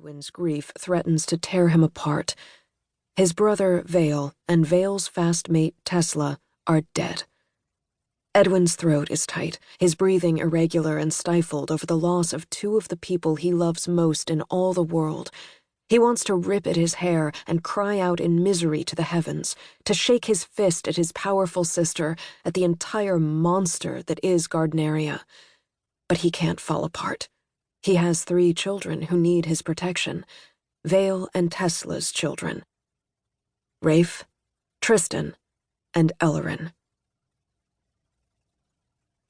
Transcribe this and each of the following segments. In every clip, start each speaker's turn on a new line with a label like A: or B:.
A: Edwin's grief threatens to tear him apart. His brother, Vale, and Vale's fastmate, Tesla, are dead. Edwin's throat is tight, his breathing irregular and stifled over the loss of two of the people he loves most in all the world. He wants to rip at his hair and cry out in misery to the heavens, to shake his fist at his powerful sister, at the entire monster that is Gardneria. But he can't fall apart. He has 3 children who need his protection, Vale and Tesla's children. Rafe, Tristan, and Elloren.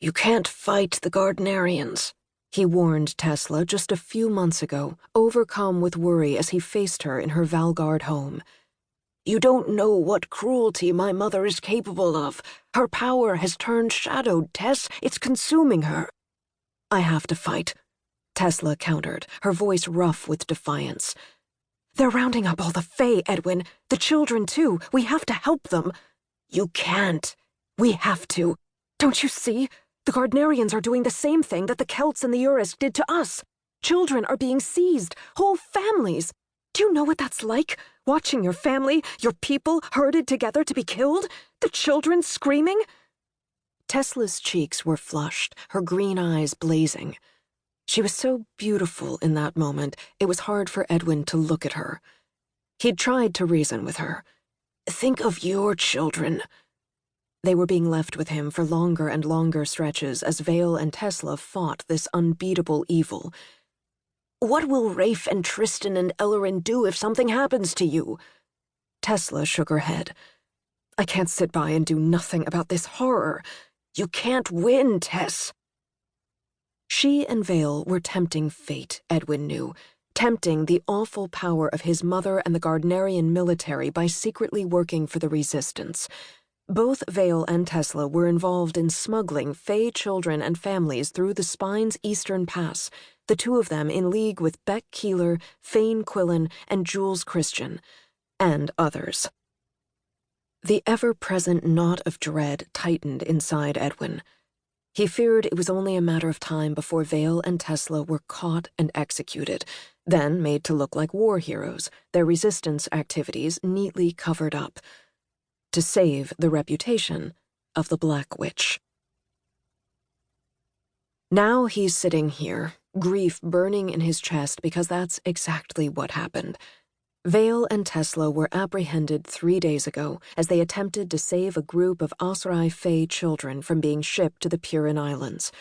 A: "You can't fight the Gardnerians," he warned Tesla just a few months ago, overcome with worry as he faced her in her Valgard home. "You don't know what cruelty my mother is capable of. Her power has turned shadowed, Tess. It's consuming her." "I have to fight," Tesla countered, her voice rough with defiance. "They're rounding up all the Fae, Edwin. The children, too. We have to help them." "You can't. We have to. Don't you see? The Gardnerians are doing the same thing that the Celts and the Urisk did to us. Children are being seized. Whole families. Do you know what that's like? Watching your family, your people, herded together to be killed? The children screaming?" Tesla's cheeks were flushed, her green eyes blazing. She was so beautiful in that moment, it was hard for Edwin to look at her. He'd tried to reason with her. "Think of your children." They were being left with him for longer and longer stretches as Vale and Tesla fought this unbeatable evil. "What will Rafe and Tristan and Elloren do if something happens to you?" Tesla shook her head. "I can't sit by and do nothing about this horror. You can't win, Tess." She and Vale were tempting fate, Edwin knew, tempting the awful power of his mother and the Gardnerian military by secretly working for the resistance. Both Vale and Tesla were involved in smuggling Fae children and families through the Spine's eastern pass, the two of them in league with Beck Keeler, Fane Quillen, and Jules Christian, and others. The ever-present knot of dread tightened inside Edwin. He feared it was only a matter of time before Vale and Tesla were caught and executed, then made to look like war heroes, their resistance activities neatly covered up, to save the reputation of the Black Witch. Now he's sitting here, grief burning in his chest because that's exactly what happened. Vale and Tesla were apprehended 3 days ago as they attempted to save a group of Osrai Fae children from being shipped to the Purin Islands.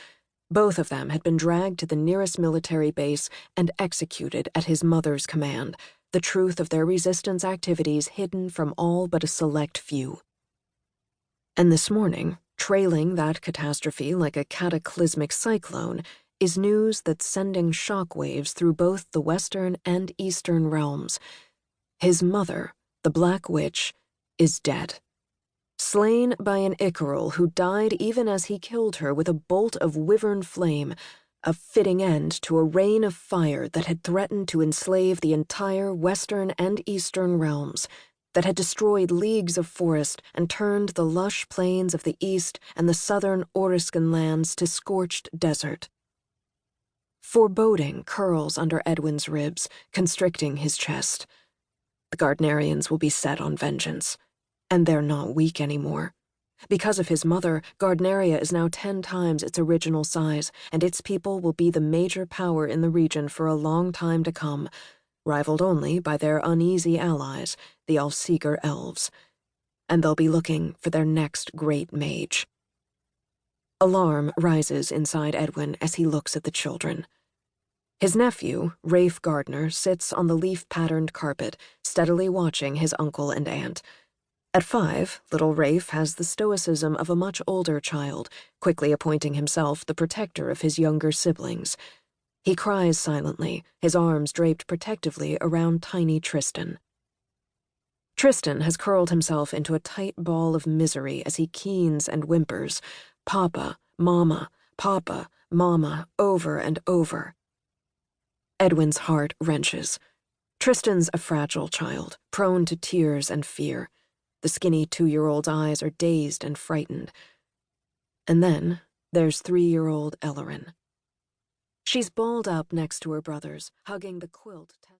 A: Both of them had been dragged to the nearest military base and executed at his mother's command, the truth of their resistance activities hidden from all but a select few. And this morning, trailing that catastrophe like a cataclysmic cyclone, is news that's sending shockwaves through both the western and eastern realms. His mother, the Black Witch, is dead. Slain by an Icarul who died even as he killed her with a bolt of wyvern flame, a fitting end to a rain of fire that had threatened to enslave the entire western and eastern realms, that had destroyed leagues of forest and turned the lush plains of the east and the southern Oriscan lands to scorched desert. Foreboding curls under Edwin's ribs, constricting his chest. The Gardnerians will be set on vengeance, and they're not weak anymore. Because of his mother, Gardneria is now 10 times its original size, and its people will be the major power in the region for a long time to come, rivaled only by their uneasy allies, the Allseeker elves. And they'll be looking for their next great mage. Alarm rises inside Edwin as he looks at the children. His nephew, Rafe Gardner, sits on the leaf-patterned carpet, steadily watching his uncle and aunt. At 5, little Rafe has the stoicism of a much older child, quickly appointing himself the protector of his younger siblings. He cries silently, his arms draped protectively around tiny Tristan. Tristan has curled himself into a tight ball of misery as he keens and whimpers, "Papa, Mama, Papa, Mama," over and over. Edwin's heart wrenches. Tristan's a fragile child, prone to tears and fear. The skinny 2-year-old's eyes are dazed and frightened. And then there's 3-year-old Elloren. She's balled up next to her brothers, hugging the quilt.